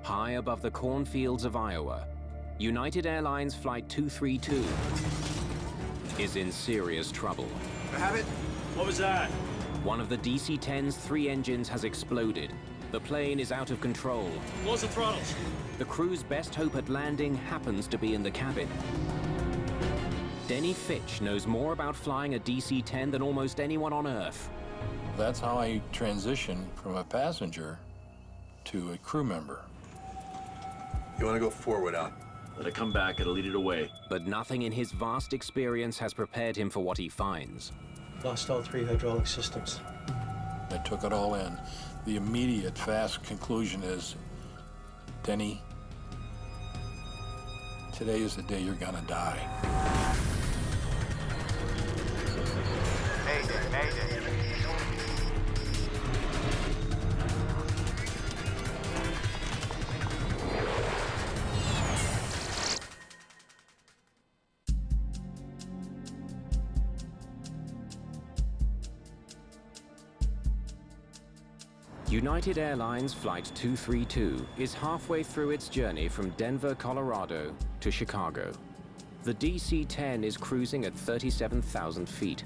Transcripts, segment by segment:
High above the cornfields of Iowa, United Airlines Flight 232 is in serious trouble. I have it. What was that? One of the DC-10's 3 engines has exploded. The plane is out of control. Close the throttles. The crew's best hope at landing happens to be in the cabin. Denny Fitch knows more about flying a DC-10 than almost anyone on Earth. That's how I transitioned from a passenger to a crew member. You want to go forward out? Let it come back, it'll lead it away. But nothing in his vast experience has prepared him for what he finds. Lost all 3 hydraulic systems. I took it all in. The immediate, fast conclusion is, Denny, today is the day you're gonna die. Mayday, mayday. United Airlines Flight 232 is halfway through its journey from Denver, Colorado to Chicago. The DC-10 is cruising at 37,000 feet.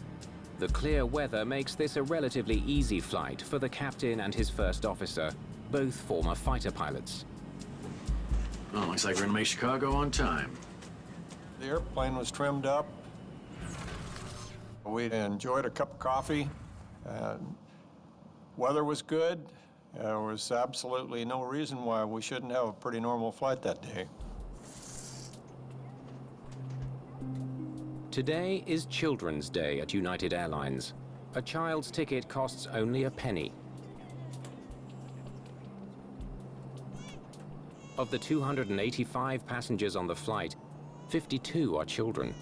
The clear weather makes this a relatively easy flight for the captain and his first officer, both former fighter pilots. Oh, looks like we're gonna make Chicago on time. The airplane was trimmed up. We enjoyed a cup of coffee, and weather was good. There was absolutely no reason why we shouldn't have a pretty normal flight that day. Today is Children's Day at United Airlines. A child's ticket costs only a penny. Of the 285 passengers on the flight, 52 are children.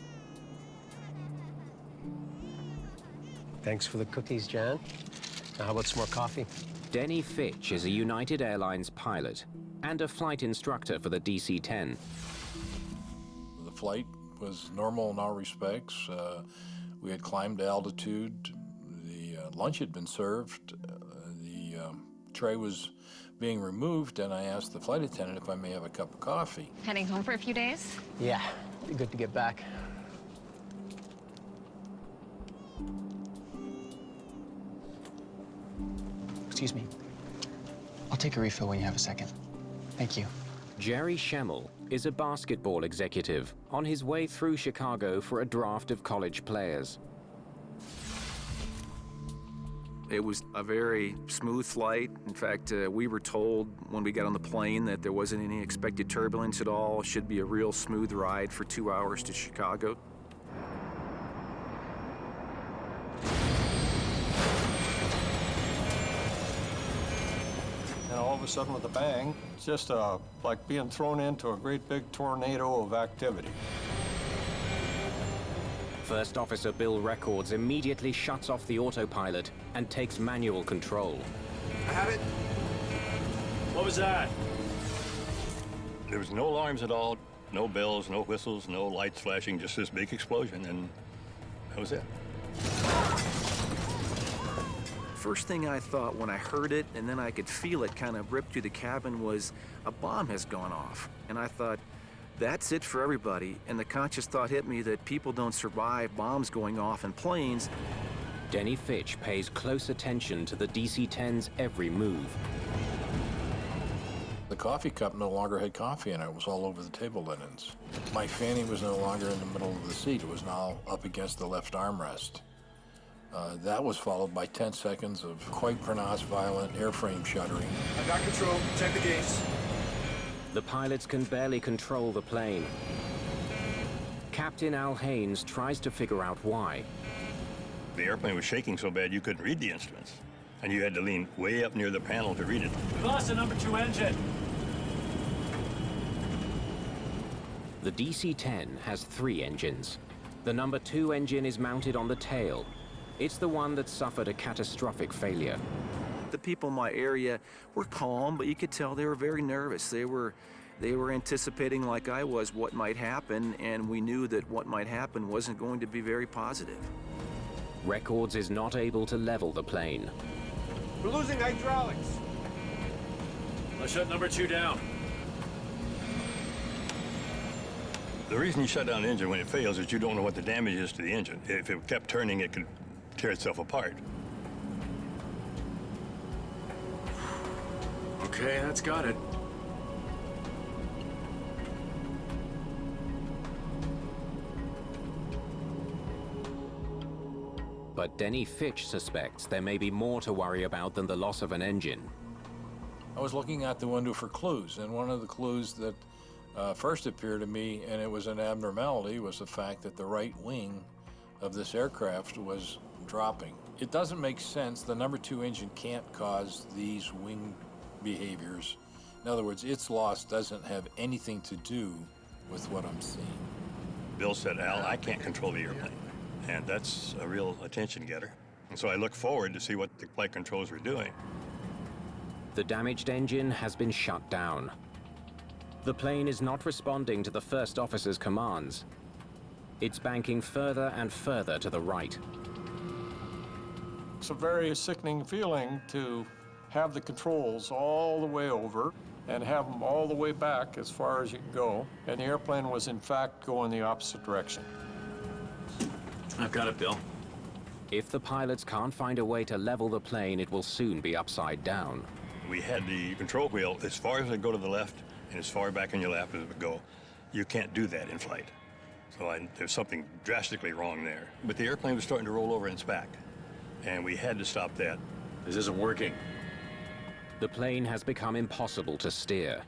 Thanks for the cookies, Jan. Now, how about some more coffee? Denny Fitch is a United Airlines pilot and a flight instructor for the DC-10. The flight was normal in all respects. We had climbed altitude. The lunch had been served. The tray was being removed, and I asked the flight attendant if I may have a cup of coffee. Heading home for a few days? Yeah, be good to get back. Excuse me. I'll take a refill when you have a second. Thank you. Jerry Schemmel is a basketball executive on his way through Chicago for a draft of college players. It was a very smooth flight. In fact, we were told when we got on the plane that there wasn't any expected turbulence at all. It should be a real smooth ride for 2 hours to Chicago. And all of a sudden with a bang, it's just like being thrown into a great big tornado of activity. First Officer Bill Records immediately shuts off the autopilot and takes manual control. I have it. What was that? There was no alarms at all, no bells, no whistles, no lights flashing, just this big explosion, and that was it. First thing I thought when I heard it, and then I could feel it kind of rip through the cabin, was a bomb has gone off. And I thought, that's it for everybody. And the conscious thought hit me that people don't survive bombs going off in planes. Denny Fitch pays close attention to the DC-10's every move. The coffee cup no longer had coffee in it. It was all over the table linens. My fanny was no longer in the middle of the seat. It was now up against the left armrest. That was followed by 10 seconds of quite pronounced, violent airframe shuddering. I got control. Check the gates. The pilots can barely control the plane. Captain Al Haynes tries to figure out why. The airplane was shaking so bad you couldn't read the instruments, and you had to lean way up near the panel to read it. We lost the number 2 engine. The DC-10 has 3 engines. The number 2 engine is mounted on the tail. It's the one that suffered a catastrophic failure. The people in my area were calm, but you could tell they were very nervous. They were anticipating, like I was, what might happen, and we knew that what might happen wasn't going to be very positive. Records is not able to level the plane. We're losing hydraulics. Let's shut number 2 down. The reason you shut down an engine when it fails is you don't know what the damage is to the engine. If it kept turning, it could tear itself apart. Okay, that's got it. But Denny Fitch suspects there may be more to worry about than the loss of an engine. I was looking out the window for clues, and one of the clues that first appeared to me, and it was an abnormality, was the fact that the right wing of this aircraft was dropping. It doesn't make sense. The number 2 engine can't cause these wing behaviors. In other words, its loss doesn't have anything to do with what I'm seeing. Bill said, Al, I can't control the airplane. And that's a real attention getter. And so I look forward to see what the flight controls are doing. The damaged engine has been shut down. The plane is not responding to the first officer's commands. It's banking further and further to the right. It's a very sickening feeling to have the controls all the way over and have them all the way back as far as you can go. And the airplane was, in fact, going the opposite direction. I've got it, Bill. If the pilots can't find a way to level the plane, it will soon be upside down. We had the control wheel as far as it go to the left and as far back in your lap as it would go. You can't do that in flight. So there's something drastically wrong there. But the airplane was starting to roll over its back, and we had to stop that. This isn't working. The plane has become impossible to steer.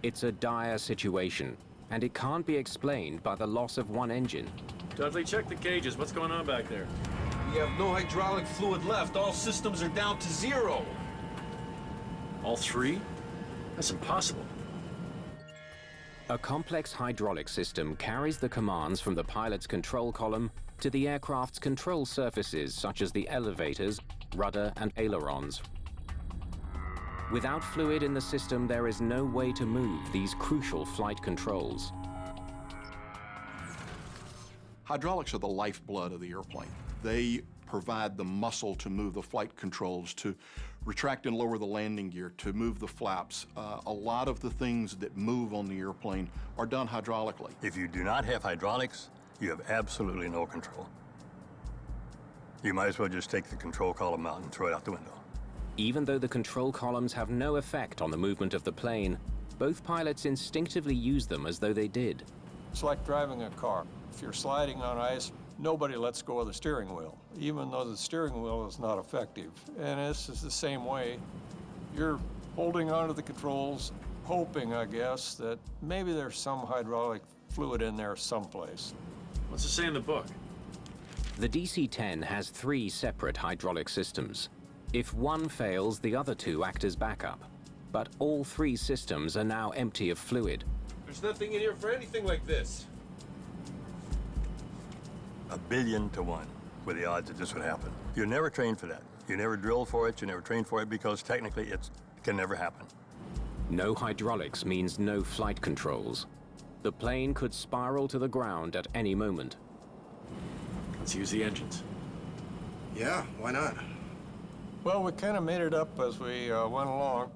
It's a dire situation, and it can't be explained by the loss of one engine. Dudley, check the gauges. What's going on back there? We have no hydraulic fluid left. All systems are down to 0. All 3? That's impossible. A complex hydraulic system carries the commands from the pilot's control column to the aircraft's control surfaces, such as the elevators, rudder, and ailerons. Without fluid in the system, there is no way to move these crucial flight controls. Hydraulics are the lifeblood of the airplane. They provide the muscle to move the flight controls, to retract and lower the landing gear, to move the flaps. A lot of the things that move on the airplane are done hydraulically. If you do not have hydraulics, you have absolutely no control. You might as well just take the control column out and throw it out the window. Even though the control columns have no effect on the movement of the plane, both pilots instinctively use them as though they did. It's like driving a car. If you're sliding on ice, nobody lets go of the steering wheel, even though the steering wheel is not effective. And this is the same way. You're holding onto the controls, hoping, I guess, that maybe there's some hydraulic fluid in there someplace. What's it say in the book? The DC-10 has 3 separate hydraulic systems. If one fails, the other 2 act as backup. But all 3 systems are now empty of fluid. There's nothing in here for anything like this. 1,000,000,000 to 1 were the odds that this would happen. You're never trained for that. You never drilled for it, you never trained for it, because technically it can never happen. No hydraulics means no flight controls. The plane could spiral to the ground at any moment. Let's use the engines. Yeah, why not? Well, we kind of made it up as we went along.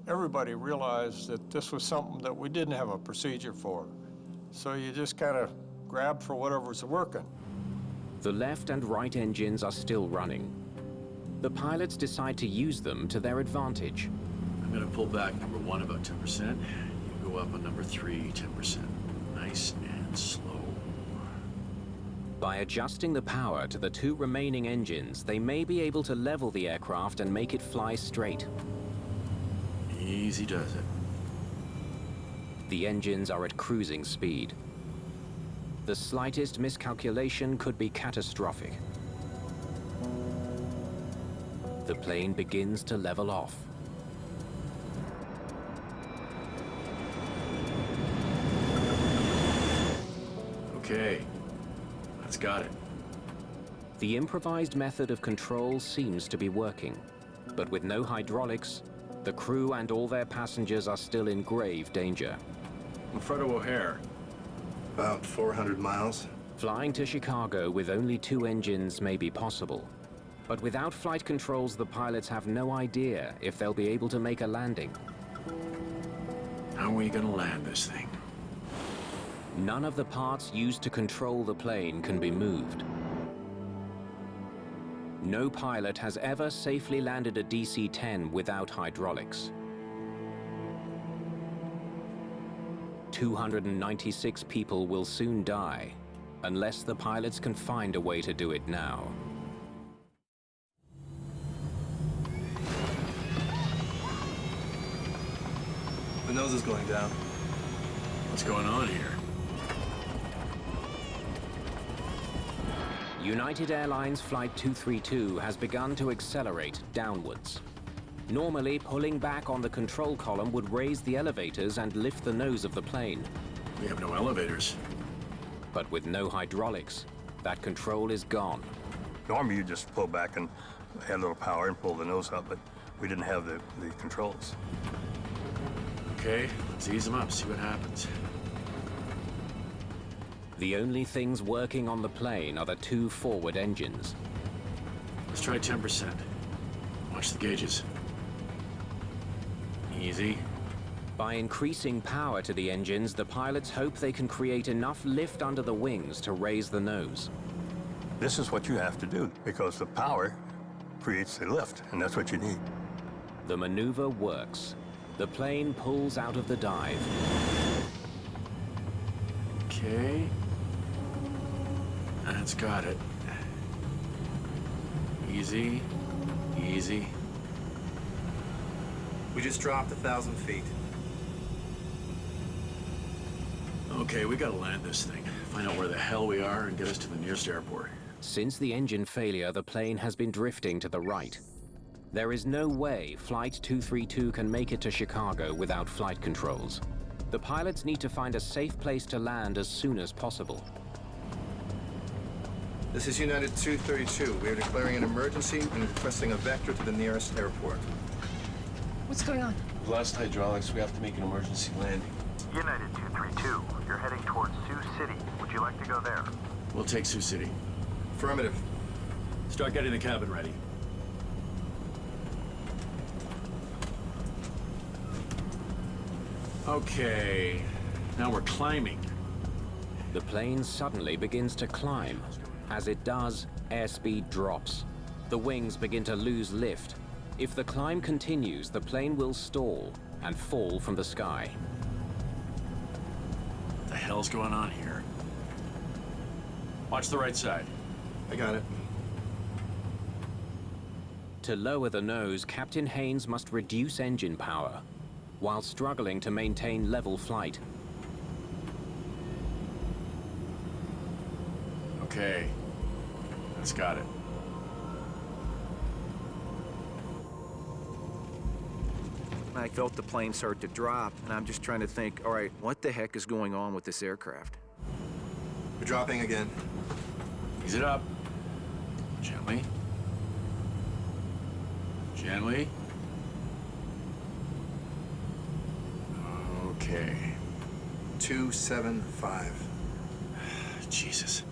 Everybody realized that this was something that we didn't have a procedure for. So you just kind of grabbed for whatever's working. The left and right engines are still running. The pilots decide to use them to their advantage. I'm gonna pull back number 1 about 10%. You go up on number 3, 10%. Nice and slow. By adjusting the power to the 2 remaining engines, they may be able to level the aircraft and make it fly straight. Easy does it. The engines are at cruising speed. The slightest miscalculation could be catastrophic. The plane begins to level off. Okay, that's got it. The improvised method of control seems to be working, but with no hydraulics, the crew and all their passengers are still in grave danger. Alfredo O'Hare. About 400 miles. Flying to Chicago with only 2 engines may be possible, but without flight controls, the pilots have no idea if they'll be able to make a landing. How are we gonna land this thing? None of the parts used to control the plane can be moved. No pilot has ever safely landed a DC-10 without hydraulics. 296 people will soon die, unless the pilots can find a way to do it now. The nose is going down. What's going on here? United Airlines Flight 232 has begun to accelerate downwards. Normally, pulling back on the control column would raise the elevators and lift the nose of the plane. We have no elevators. But with no hydraulics, that control is gone. Normally you just pull back and add a little power and pull the nose up, but we didn't have the controls. Okay, let's ease them up, see what happens. The only things working on the plane are the two forward engines. Let's try 10%. Watch the gauges. Easy. By increasing power to the engines, the pilots hope they can create enough lift under the wings to raise the nose. This is what you have to do, because the power creates the lift, and that's what you need. The maneuver works. The plane pulls out of the dive. Okay. That's got it. Easy, easy. We just dropped 1,000 feet. Okay, we gotta land this thing. Find out where the hell we are and get us to the nearest airport. Since the engine failure, the plane has been drifting to the right. There is no way Flight 232 can make it to Chicago without flight controls. The pilots need to find a safe place to land as soon as possible. This is United 232. We are declaring an emergency and requesting a vector to the nearest airport. What's going on? We've lost hydraulics. We have to make an emergency landing. United 232, you're heading towards Sioux City. Would you like to go there? We'll take Sioux City. Affirmative. Start getting the cabin ready. Okay, now we're climbing. The plane suddenly begins to climb. As it does, airspeed drops. The wings begin to lose lift. If the climb continues, the plane will stall and fall from the sky. What the hell's going on here? Watch the right side. I got it. To lower the nose, Captain Haynes must reduce engine power, while struggling to maintain level flight. Okay, that's got it. I felt the plane start to drop, and I'm just trying to think, all right, what the heck is going on with this aircraft? We're dropping again. Ease it up. Gently. Gently. Okay. 275. Jesus.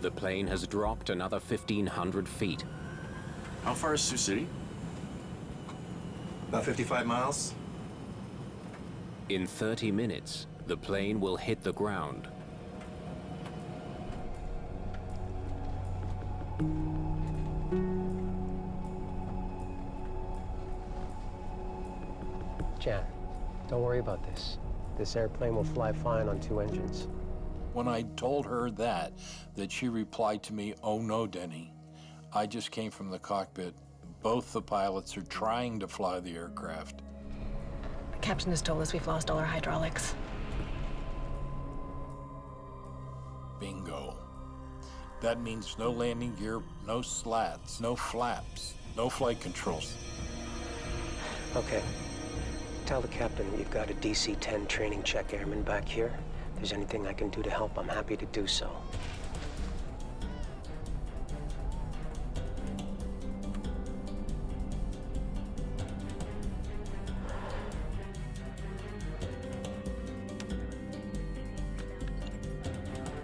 The plane has dropped another 1,500 feet. How far is Sioux City? About 55 miles. In 30 minutes, the plane will hit the ground. Jan, don't worry about this. This airplane will fly fine on two engines. When I told her that she replied to me, "Oh no, Denny. I just came from the cockpit. Both the pilots are trying to fly the aircraft." The captain has told us we've lost all our hydraulics. Bingo. That means no landing gear, no slats, no flaps, no flight controls. Okay. Tell the captain that you've got a DC-10 training check airman back here. If there's anything I can do to help, I'm happy to do so.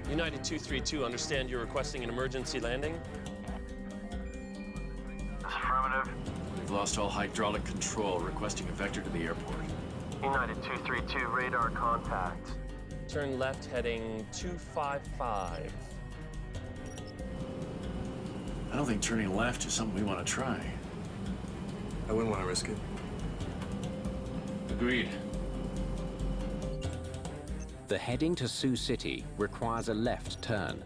United 232, understand you're requesting an emergency landing? Affirmative. We've lost all hydraulic control, requesting a vector to the airport. United 232, radar contact. Turn left heading 255. I don't think turning left is something we want to try. I wouldn't want to risk it. Agreed. The heading to Sioux City requires a left turn,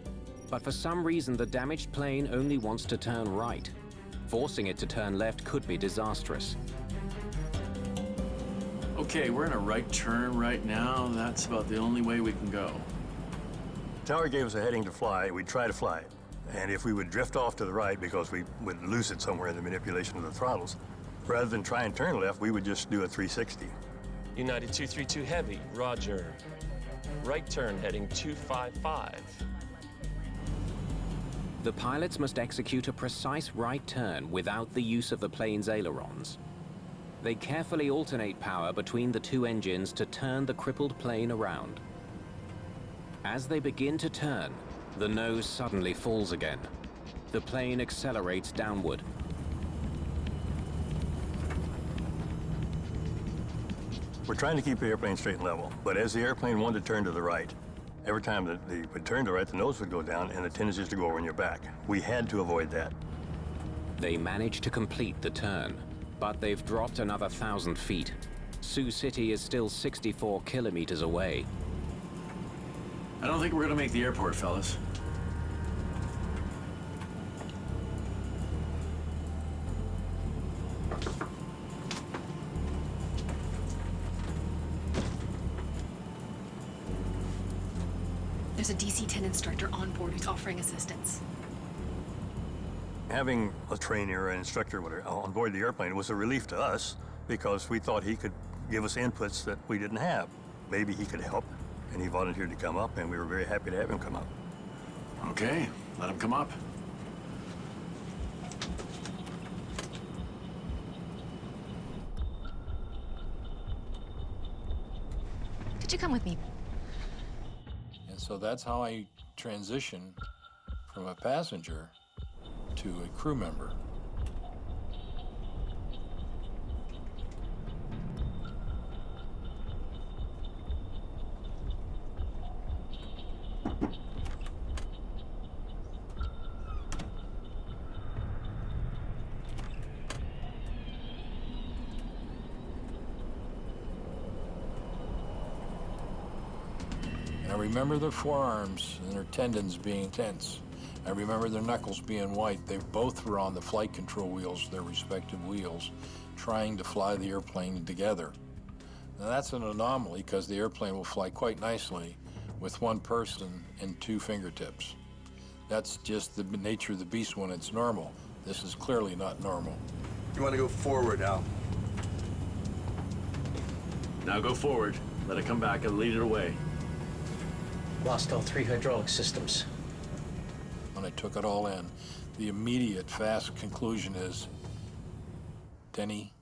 but for some reason the damaged plane only wants to turn right. Forcing it to turn left could be disastrous. Okay, we're in a right turn right now. That's about the only way we can go. Tower gave us a heading to fly. We'd try to fly it. And if we would drift off to the right because we would lose it somewhere in the manipulation of the throttles, rather than try and turn left, we would just do a 360. United 232 Heavy, roger. Right turn heading 255. The pilots must execute a precise right turn without the use of the plane's ailerons. They carefully alternate power between the two engines to turn the crippled plane around. As they begin to turn, the nose suddenly falls again. The plane accelerates downward. We're trying to keep the airplane straight and level, but as the airplane wanted to turn to the right, every time that they would turn to the right, the nose would go down and the tendency is to go over on your back. We had to avoid that. They manage to complete the turn, but they've dropped another 1,000 feet. Sioux City is still 64 kilometers away. I don't think we're gonna make the airport, fellas. There's a DC-10 instructor on board who's offering assistance. Having a trainer or an instructor whatever, on board the airplane was a relief to us because we thought he could give us inputs that we didn't have. Maybe he could help, and he volunteered to come up, and we were very happy to have him come up. Okay, let him come up. Could you come with me? And so that's how I transitioned from a passenger to a crew member. And I remember their forearms and their tendons being tense. I remember their knuckles being white. They both were on the flight control wheels, their respective wheels, trying to fly the airplane together. Now that's an anomaly because the airplane will fly quite nicely with one person and two fingertips. That's just the nature of the beast when it's normal. This is clearly not normal. You want to go forward, Al? Now go forward. Let it come back and lead it away. Lost all 3 hydraulic systems. When I took it all in, the immediate, fast conclusion is, Denny,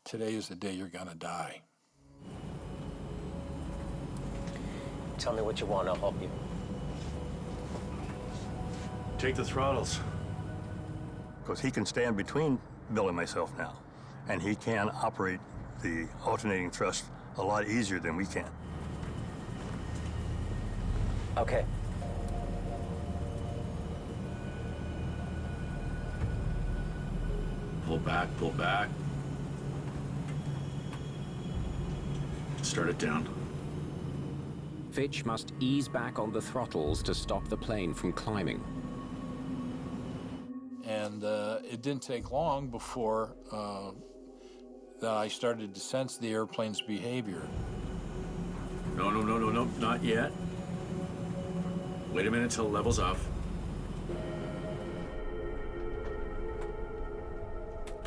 today is the day you're gonna die. Tell me what you want, I'll help you. Take the throttles. Because he can stand between Bill and myself now, and he can operate the alternating thrust a lot easier than we can. Okay. Pull back, pull back. Start it down. Fitch must ease back on the throttles to stop the plane from climbing. And it didn't take long before that I started to sense the airplane's behavior. No, not yet. Wait a minute till it levels off.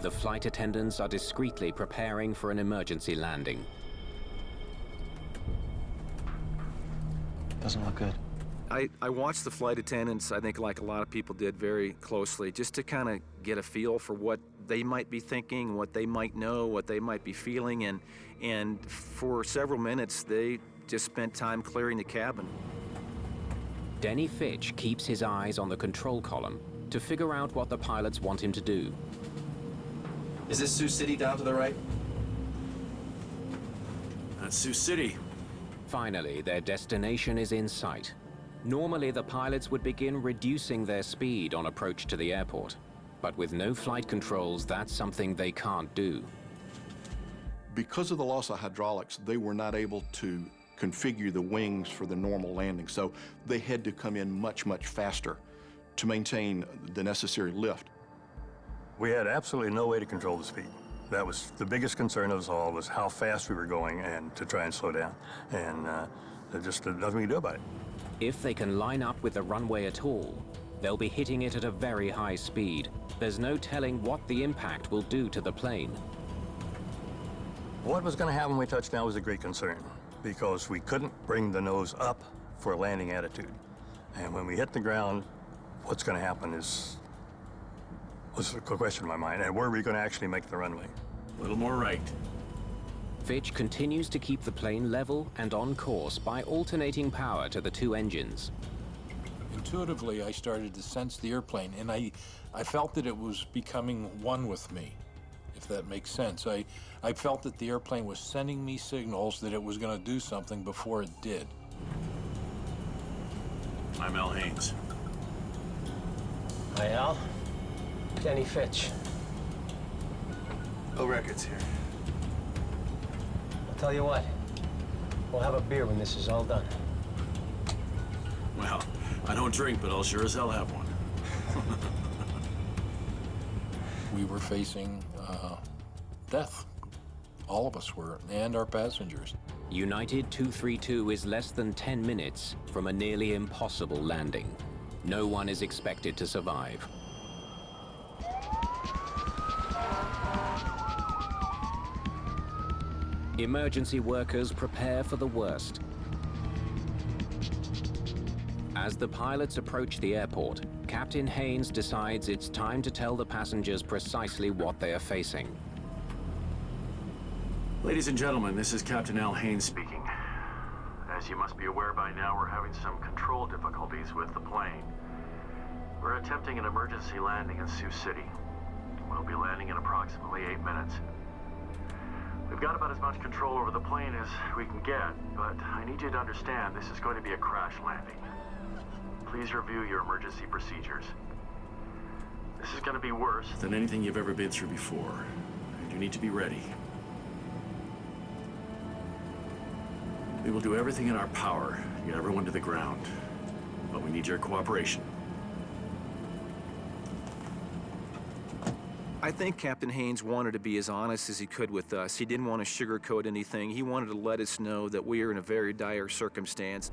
The flight attendants are discreetly preparing for an emergency landing. Doesn't look good. I watched the flight attendants, I think like a lot of people did, very closely, just to kind of get a feel for what they might be thinking, what they might know, what they might be feeling, and for several minutes, they just spent time clearing the cabin. Denny Fitch keeps his eyes on the control column to figure out what the pilots want him to do. Is this Sioux City down to the right? That's Sioux City. Finally, their destination is in sight. Normally, the pilots would begin reducing their speed on approach to the airport. But with no flight controls, that's something they can't do. Because of the loss of hydraulics, they were not able to configure the wings for the normal landing, so they had to come in much, much faster to maintain the necessary lift. We had absolutely no way to control the speed. That was the biggest concern of us all, was how fast we were going and to try and slow down. And there's just nothing we can do about it. If they can line up with the runway at all, they'll be hitting it at a very high speed. There's no telling what the impact will do to the plane. What was going to happen when we touched down was a great concern, because we couldn't bring the nose up for a landing attitude. And when we hit the ground, what's going to happen was a question in my mind. And were we going to actually make the runway? A little more right. Fitch continues to keep the plane level and on course by alternating power to the two engines. Intuitively, I started to sense the airplane, and I felt that it was becoming one with me, if that makes sense. I felt that the airplane was sending me signals that it was going to do something before it did. I'm Al Haynes. Hi, Al. Danny Fitch. Bill Reckitt's here. I'll tell you what. We'll have a beer when this is all done. Well, I don't drink, but I'll sure as hell have one. We were facing death. All of us were, and our passengers. United 232 is less than 10 minutes from a nearly impossible landing. No one is expected to survive. Emergency workers prepare for the worst. As the pilots approach the airport, Captain Haynes decides it's time to tell the passengers precisely what they are facing. Ladies and gentlemen, this is Captain Al Haynes speaking. As you must be aware by now, we're having some control difficulties with the plane. We're attempting an emergency landing in Sioux City. We'll be landing in approximately 8 minutes. We've got about as much control over the plane as we can get, but I need you to understand this is going to be a crash landing. Please review your emergency procedures. This is going to be worse Than anything you've ever been through before. And you need to be ready. We will do everything in our power to get everyone to the ground, but we need your cooperation. I think Captain Haynes wanted to be as honest as he could with us. He didn't want to sugarcoat anything. He wanted to let us know that we are in a very dire circumstance.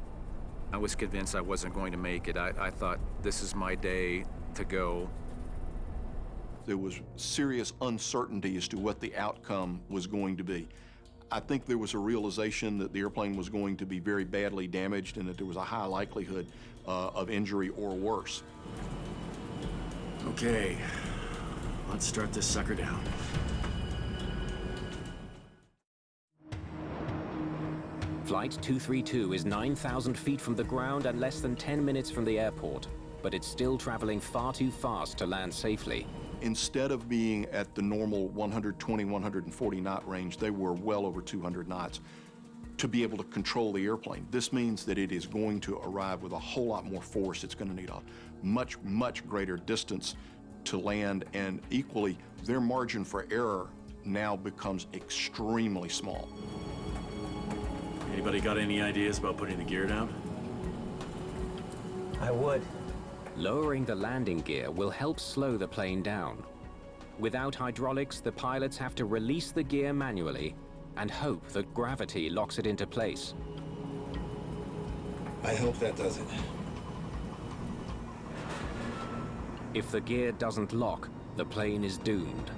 I was convinced I wasn't going to make it. I thought, this is my day to go. There was serious uncertainty as to what the outcome was going to be. I think there was a realization that the airplane was going to be very badly damaged and that there was a high likelihood of injury or worse. Okay, let's start this sucker down. Flight 232 is 9,000 feet from the ground and less than 10 minutes from the airport, but it's still traveling far too fast to land safely. Instead of being at the normal 120, 140 knot range, they were well over 200 knots to be able to control the airplane. This means that it is going to arrive with a whole lot more force. It's going to need a much, much greater distance to land, and equally, their margin for error now becomes extremely small. Anybody got any ideas about putting the gear down? I would. Lowering the landing gear will help slow the plane down. Without hydraulics, the pilots have to release the gear manually and hope that gravity locks it into place. I hope that does it. If the gear doesn't lock, the plane is doomed.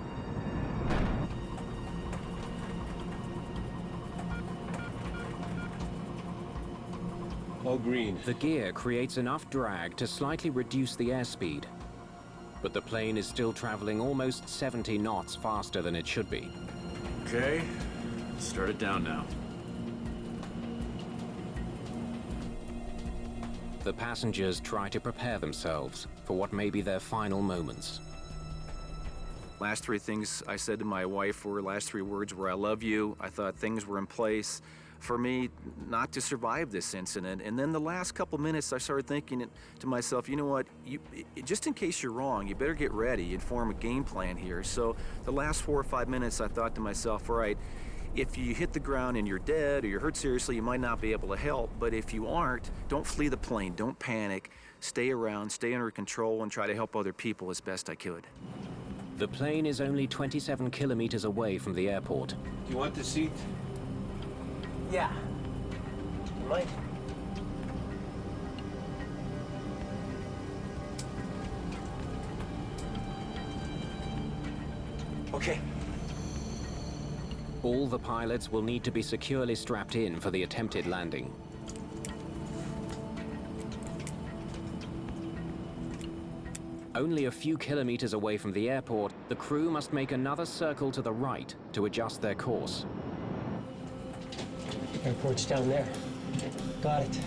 All green. The gear creates enough drag to slightly reduce the airspeed, but the plane is still traveling almost 70 knots faster than it should be. Okay, start it down now. The passengers try to prepare themselves for what may be their final moments. Last three things I said to my wife were, last three words were, I love you. I thought things were in place. for me not to survive this incident. And then the last couple minutes, I started thinking to myself, you know what, just in case you're wrong, you better get ready and form a game plan here. So the last 4 or 5 minutes, I thought to myself, all right, if you hit the ground and you're dead or you're hurt seriously, you might not be able to help. But if you aren't, don't flee the plane, don't panic, stay around, stay under control, and try to help other people as best I could. The plane is only 27 kilometers away from the airport. Do you want the seat? Yeah. You might. Okay. All the pilots will need to be securely strapped in for the attempted landing. Only a few kilometers away from the airport, the crew must make another circle to the right to adjust their course. Airport's down there. Got it.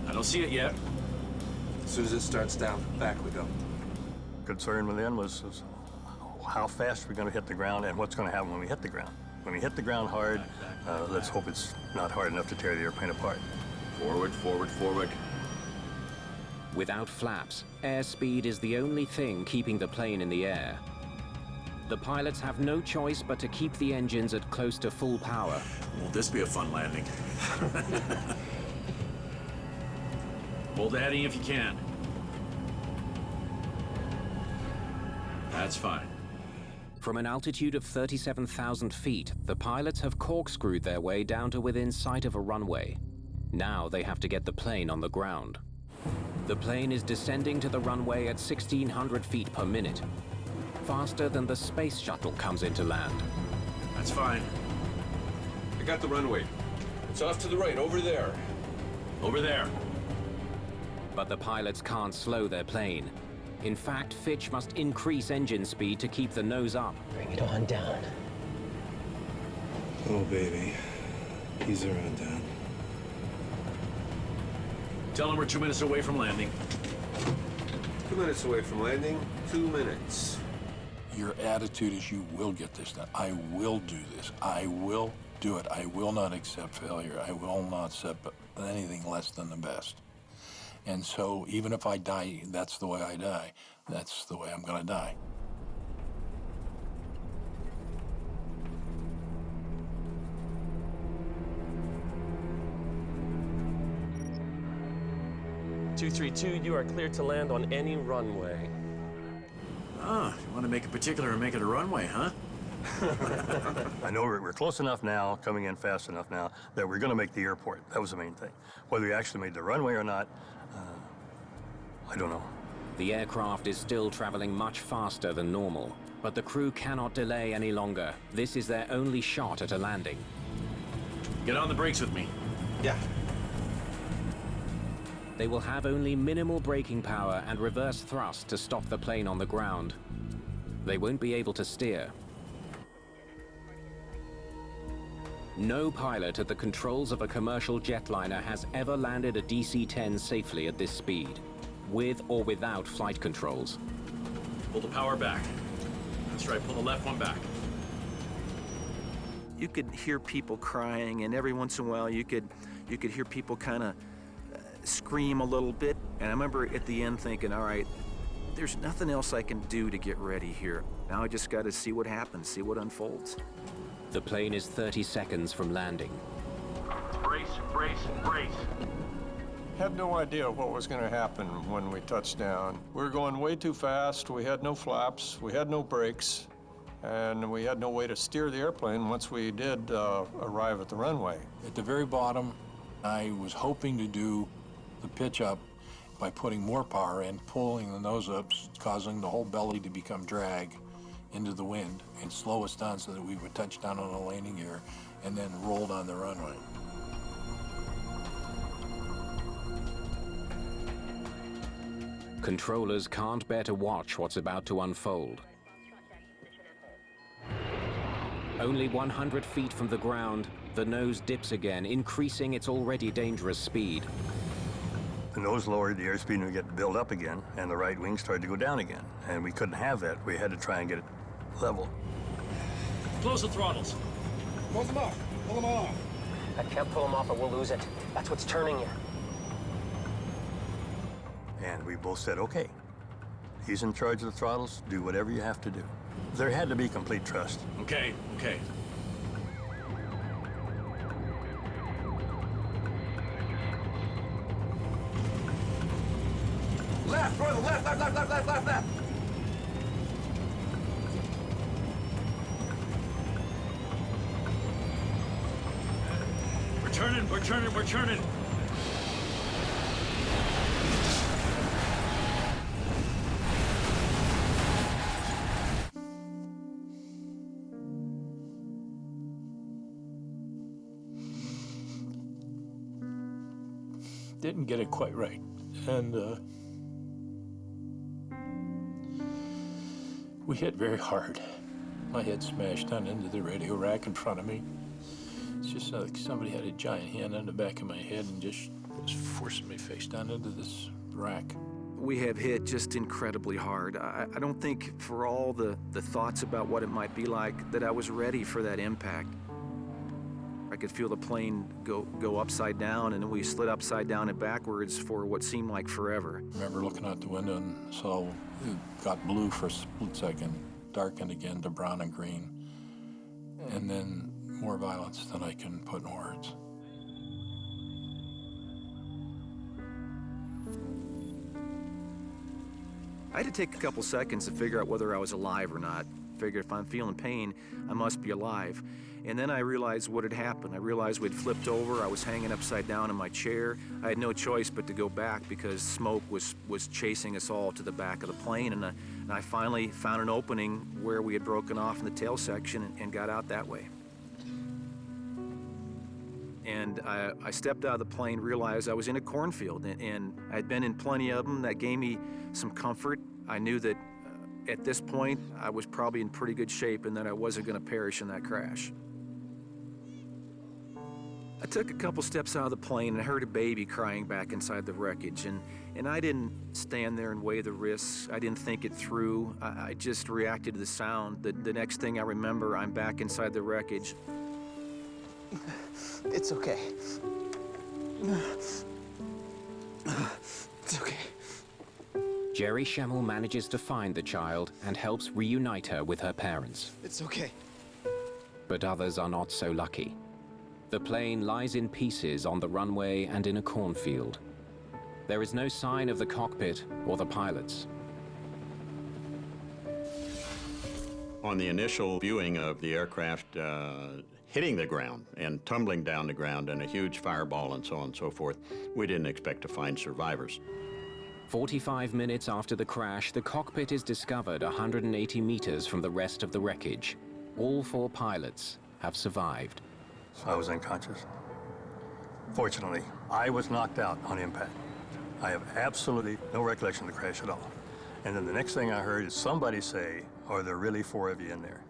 I don't see it yet. As soon as it starts down, back we go. Concern within was how fast we're going to hit the ground and what's going to happen when we hit the ground. When we hit the ground hard, let's hope it's not hard enough to tear the airplane apart. Forward, forward, forward. Without flaps, airspeed is the only thing keeping the plane in the air. The pilots have no choice but to keep the engines at close to full power. Won't this be a fun landing? Hold the heading if you can. That's fine. From an altitude of 37,000 feet, the pilots have corkscrewed their way down to within sight of a runway. Now they have to get the plane on the ground. The plane is descending to the runway at 1,600 feet per minute, faster than the space shuttle comes into land. That's fine. I got the runway. It's off to the right, over there. Over there. But the pilots can't slow their plane. In fact, Fitch must increase engine speed to keep the nose up. Bring it on down. Oh, baby. Ease her on down. Tell them we're 2 minutes away from landing. 2 minutes away from landing. 2 minutes. Your attitude is you will get this done. I will do this. I will do it. I will not accept failure. I will not accept anything less than the best. And so even if I die, that's the way I die. That's the way I'm going to die. (232), you are cleared to land on any runway. Ah, you want to make it particular and make it a runway, huh? I know we're close enough now, coming in fast enough now, that we're going to make the airport. That was the main thing. Whether we actually made the runway or not, I don't know. The aircraft is still traveling much faster than normal, but the crew cannot delay any longer. This is their only shot at a landing. Get on the brakes with me. Yeah. They will have only minimal braking power and reverse thrust to stop the plane on the ground. They won't be able to steer. No pilot at the controls of a commercial jetliner has ever landed a DC-10 safely at this speed, with or without flight controls. Pull the power back. That's right, pull the left one back. You could hear people crying, and every once in a while you could hear people kind of scream a little bit. And I remember at the end thinking, all right, there's nothing else I can do to get ready here. Now I just got to see what happens, see what unfolds. The plane is 30 seconds from landing. Brace, brace, brace. Had no idea what was going to happen when we touched down. We were going way too fast. We had no flaps. We had no brakes. And we had no way to steer the airplane once we did arrive at the runway. At the very bottom, I was hoping to do the pitch up by putting more power in, pulling the nose up, causing the whole belly to become drag into the wind and slow us down so that we would touch down on a landing gear and then roll down the runway. Controllers can't bear to watch what's about to unfold. Only 100 feet from the ground, the nose dips again, increasing its already dangerous speed. The nose lowered, the airspeed would get built up again, and the right wing started to go down again. And we couldn't have that. We had to try and get it level. Close the throttles. Close them off. Pull them off. I can't pull him off or we'll lose it. That's what's turning you. And we both said, okay. He's in charge of the throttles. Do whatever you have to do. There had to be complete trust. Okay, okay. Left, Royal, left, left, left, left, left, left, left. We're turning, we're turning, we're turning. Didn't get it quite right. And we hit very hard. My head smashed on into the radio rack in front of me. It's just like somebody had a giant hand on the back of my head and just was forcing me face down into this rack. We have hit just incredibly hard. I don't think for all the thoughts about what it might be like that I was ready for that impact. I could feel the plane go upside down, and then we slid upside down and backwards for what seemed like forever. I remember looking out the window and saw it got blue for a split second, darkened again to brown and green, and then more violence than I can put in words. I had to take a couple seconds to figure out whether I was alive or not. Figured if I'm feeling pain, I must be alive. And then I realized what had happened. I realized we'd flipped over. I was hanging upside down in my chair. I had no choice but to go back because smoke was chasing us all to the back of the plane. And I finally found an opening where we had broken off in the tail section and got out that way. And I stepped out of the plane, realized I was in a cornfield, and I'd been in plenty of them. That gave me some comfort. I knew that at this point, I was probably in pretty good shape and that I wasn't going to perish in that crash. I took a couple steps out of the plane and I heard a baby crying back inside the wreckage. And I didn't stand there and weigh the risks. I didn't think it through. I just reacted to the sound. The next thing I remember, I'm back inside the wreckage. It's okay. It's okay. Jerry Schemmel manages to find the child and helps reunite her with her parents. It's okay. But others are not so lucky. The plane lies in pieces on the runway and in a cornfield. There is no sign of the cockpit or the pilots. On the initial viewing of the aircraft hitting the ground and tumbling down the ground and a huge fireball and so on and so forth, we didn't expect to find survivors. 45 minutes after the crash, the cockpit is discovered 180 meters from the rest of the wreckage. All 4 pilots have survived. I was unconscious. Fortunately, I was knocked out on impact. I have absolutely no recollection of the crash at all. And then the next thing I heard is somebody say, "Are there really 4 of you in there?"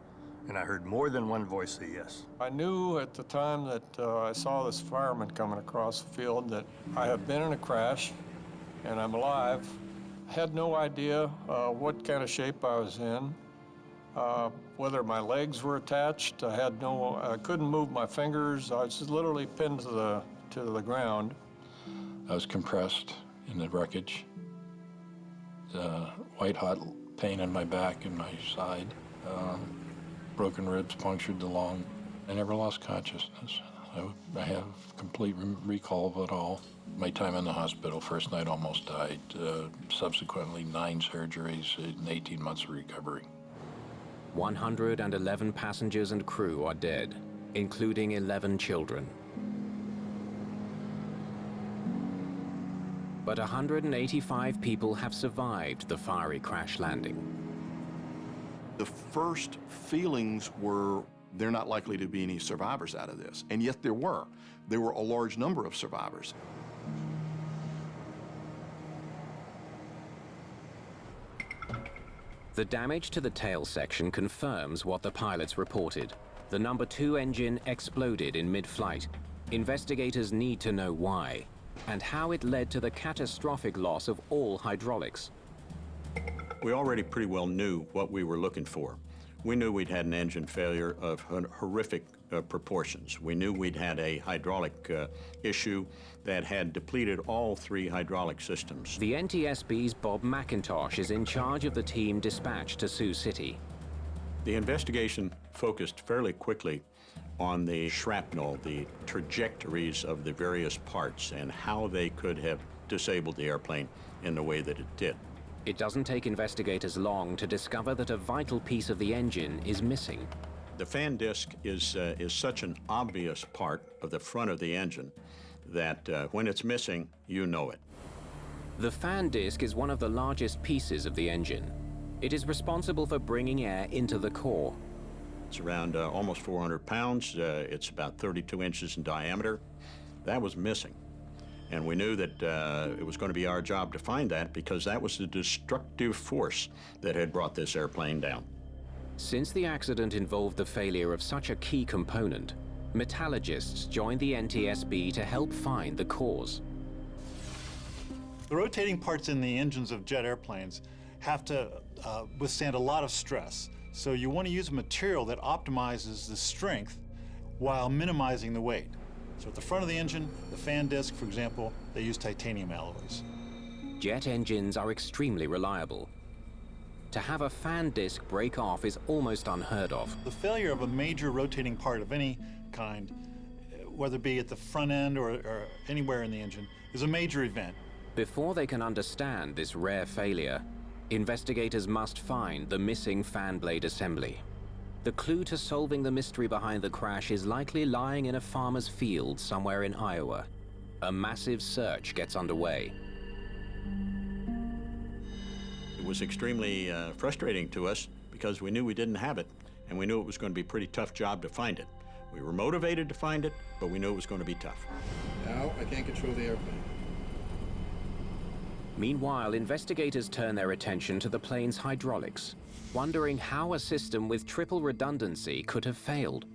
And I heard more than one voice say yes. I knew at the time that I saw this fireman coming across the field that I had been in a crash and I'm alive. I had no idea what kind of shape I was in, whether my legs were attached. I couldn't move my fingers. I was just literally pinned to the ground. I was compressed in the wreckage. White hot pain in my back and my side. Broken ribs punctured the lung. I never lost consciousness. I have complete recall of it all. My time in the hospital, first night almost died. Subsequently, 9 surgeries and 18 months of recovery. 111 passengers and crew are dead, including 11 children. But 185 people have survived the fiery crash landing. The first feelings were, they're not likely to be any survivors out of this. And yet there were. There were a large number of survivors. The damage to the tail section confirms what the pilots reported. The number 2 engine exploded in mid-flight. Investigators need to know why, and how it led to the catastrophic loss of all hydraulics. We already pretty well knew what we were looking for. we knew we'd had an engine failure of horrific proportions. We knew we'd had a hydraulic issue that had depleted all 3 hydraulic systems. The NTSB's Bob McIntosh is in charge of the team dispatched to Sioux City. The investigation focused fairly quickly on the shrapnel, the trajectories of the various parts, and how they could have disabled the airplane in the way that it did. It doesn't take investigators long to discover that a vital piece of the engine is missing. The fan disc is such an obvious part of the front of the engine that when it's missing, you know it. The fan disc is one of the largest pieces of the engine. It is responsible for bringing air into the core. It's around almost 400 pounds. It's about 32 inches in diameter. That was missing. And we knew that it was going to be our job to find that, because that was the destructive force that had brought this airplane down. Since the accident involved the failure of such a key component, metallurgists joined the NTSB to help find the cause. The rotating parts in the engines of jet airplanes have to withstand a lot of stress. So you want to use a material that optimizes the strength while minimizing the weight. So at the front of the engine, the fan disc, for example, they use titanium alloys. Jet engines are extremely reliable. To have a fan disc break off is almost unheard of. The failure of a major rotating part of any kind, whether it be at the front end or anywhere in the engine, is a major event. Before they can understand this rare failure, investigators must find the missing fan blade assembly. The clue to solving the mystery behind the crash is likely lying in a farmer's field somewhere in Iowa. A massive search gets underway. It was extremely frustrating to us because we knew we didn't have it, and we knew it was going to be a pretty tough job to find it. We were motivated to find it, but we knew it was going to be tough. Now I can't control the airplane. Meanwhile, investigators turn their attention to the plane's hydraulics, wondering how a system with triple redundancy could have failed.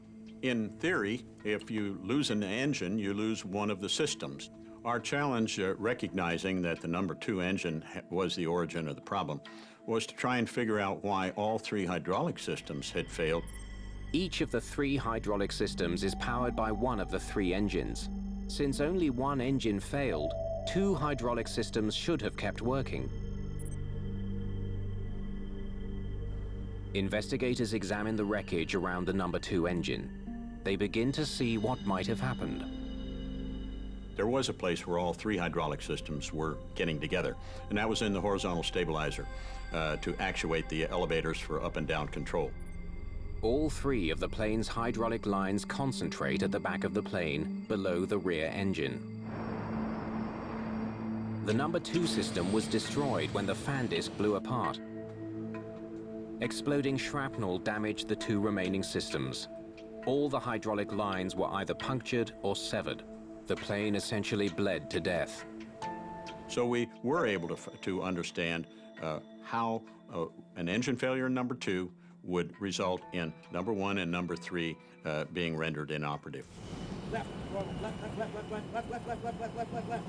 In theory, if you lose an engine, you lose one of the systems. Our challenge, recognizing that the number 2 engine was the origin of the problem, was to try and figure out why all 3 hydraulic systems had failed. Each of the 3 hydraulic systems is powered by one of the 3 engines. Since only one engine failed, 2 hydraulic systems should have kept working. Investigators examine the wreckage around the number 2 engine. They begin to see what might have happened. There was a place where all 3 hydraulic systems were getting together, and that was in the horizontal stabilizer to actuate the elevators for up and down control. All 3 of the plane's hydraulic lines concentrate at the back of the plane, below the rear engine. The number 2 system was destroyed when the fan disc blew apart. Exploding shrapnel damaged the 2 remaining systems. All the hydraulic lines were either punctured or severed. The plane essentially bled to death. So we were able to understand how an engine failure in number 2 would result in number 1 and number 3 being rendered inoperative. Left, left, left, left, left, left, left, left, left, left, left, left.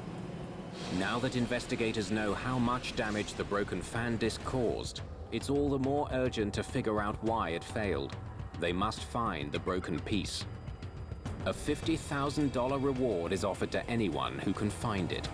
Now that investigators know how much damage the broken fan disc caused, it's all the more urgent to figure out why it failed. They must find the broken piece. A $50,000 reward is offered to anyone who can find it.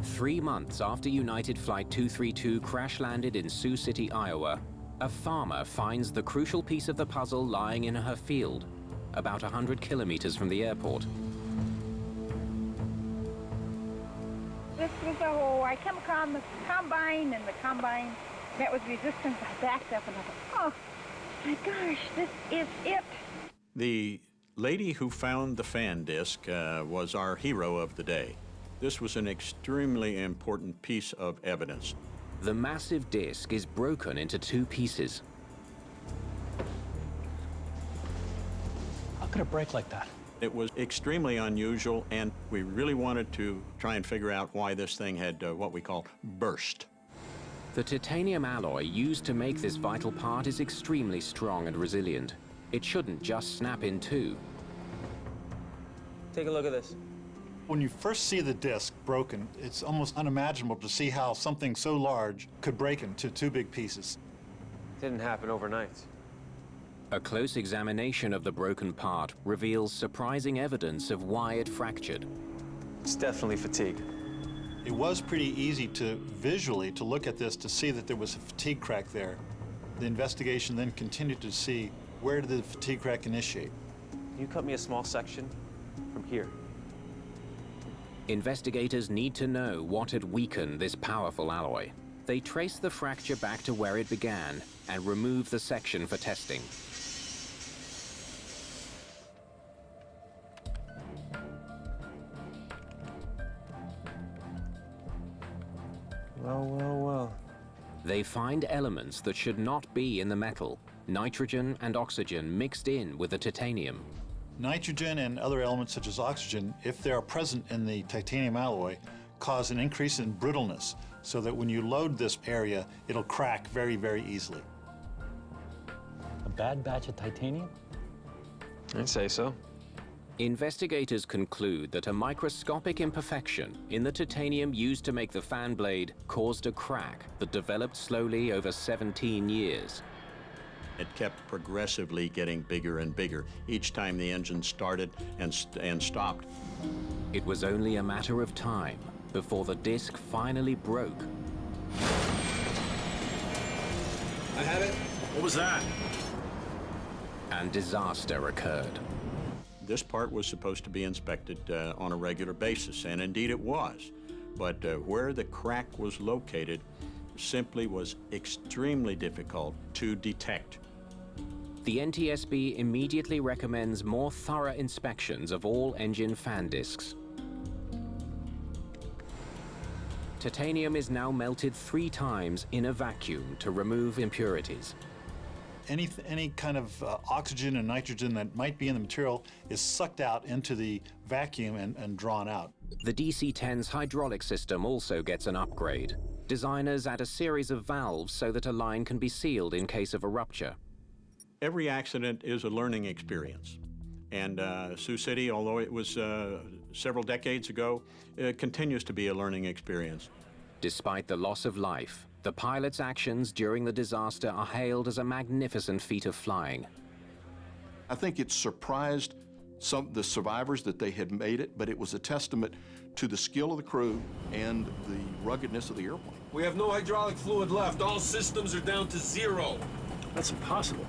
Three months after United Flight 232 crash-landed in Sioux City, Iowa, a farmer finds the crucial piece of the puzzle lying in her field, about 100 kilometers from the airport. This was a hole. I came across the combine, and the combine met with resistance. I backed up, and I thought, oh, my gosh, this is it. The lady who found the fan disc was our hero of the day. This was an extremely important piece of evidence. The massive disc is broken into 2 pieces. How could it break like that? It was extremely unusual, and we really wanted to try and figure out why this thing had what we call burst. The titanium alloy used to make this vital part is extremely strong and resilient. It shouldn't just snap in 2. Take a look at this. When you first see the disc broken, it's almost unimaginable to see how something so large could break into two big pieces. Didn't happen overnight. A close examination of the broken part reveals surprising evidence of why it fractured. It's definitely fatigue. It was pretty easy to visually to look at this to see that there was a fatigue crack there. The investigation then continued to see where did the fatigue crack initiate. Can you cut me a small section from here? Investigators need to know what had weakened this powerful alloy. They trace the fracture back to where it began and remove the section for testing. Well, well, well. They find elements that should not be in the metal, nitrogen and oxygen mixed in with the titanium. Nitrogen and other elements such as oxygen, if they are present in the titanium alloy, cause an increase in brittleness, so that when you load this area, it'll crack very, very easily. A bad batch of titanium? I'd say so. Investigators conclude that a microscopic imperfection in the titanium used to make the fan blade caused a crack that developed slowly over 17 years. It kept progressively getting bigger and bigger each time the engine started and stopped. It was only a matter of time before the disc finally broke. I had it. What was that? And disaster occurred. This part was supposed to be inspected on a regular basis, and indeed it was. But where the crack was located simply was extremely difficult to detect. The NTSB immediately recommends more thorough inspections of all engine fan discs. Titanium is now melted 3 times in a vacuum to remove impurities. Any kind of oxygen and nitrogen that might be in the material is sucked out into the vacuum and drawn out. The DC-10's hydraulic system also gets an upgrade. Designers add a series of valves so that a line can be sealed in case of a rupture. Every accident is a learning experience. And Sioux City, although it was several decades ago, continues to be a learning experience. Despite the loss of life, the pilot's actions during the disaster are hailed as a magnificent feat of flying. I think it surprised the survivors that they had made it, but it was a testament to the skill of the crew and the ruggedness of the airplane. We have no hydraulic fluid left. All systems are down to 0. That's impossible.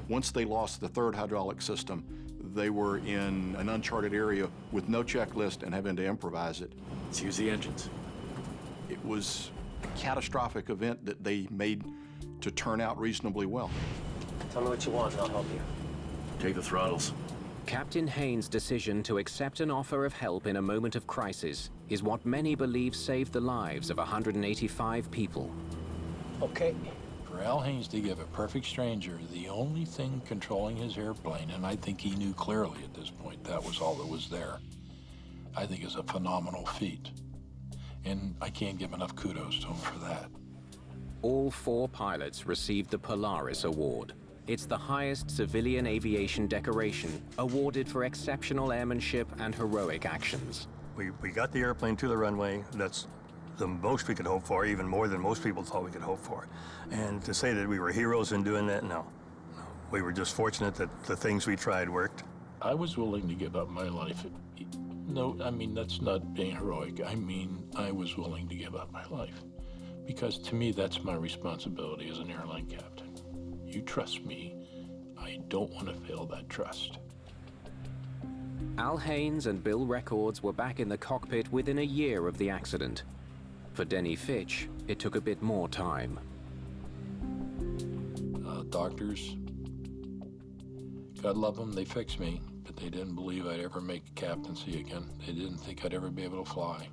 Once they lost the 3rd hydraulic system, they were in an uncharted area with no checklist and having to improvise it. Let's use the engines. It was a catastrophic event that they made to turn out reasonably well. Tell me what you want and I'll help you. Take the throttles. Captain Haynes' decision to accept an offer of help in a moment of crisis is what many believe saved the lives of 185 people. Okay. For Al Haynes to give a perfect stranger the only thing controlling his airplane, and I think he knew clearly at this point that was all that was there, I think is a phenomenal feat. And I can't give enough kudos to him for that. All 4 pilots received the Polaris Award. It's the highest civilian aviation decoration awarded for exceptional airmanship and heroic actions. We got the airplane to the runway. That's the most we could hope for, even more than most people thought we could hope for. And to say that we were heroes in doing that, no. We were just fortunate that the things we tried worked. I was willing to give up my life. No, I mean, that's not being heroic. I mean, I was willing to give up my life. Because to me, that's my responsibility as an airline captain. You trust me. I don't want to fail that trust. Al Haynes and Bill Records were back in the cockpit within a year of the accident. For Denny Fitch, it took a bit more time. Doctors, God love them, they fixed me, but they didn't believe I'd ever make a captaincy again. They didn't think I'd ever be able to fly.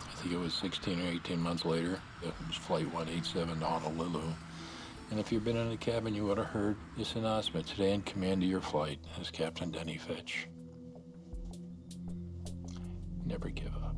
I think it was 16 or 18 months later. It was Flight 187 to Honolulu. And if you've been in the cabin, you would have heard this announcement: today in command of your flight is Captain Denny Fitch. Never give up.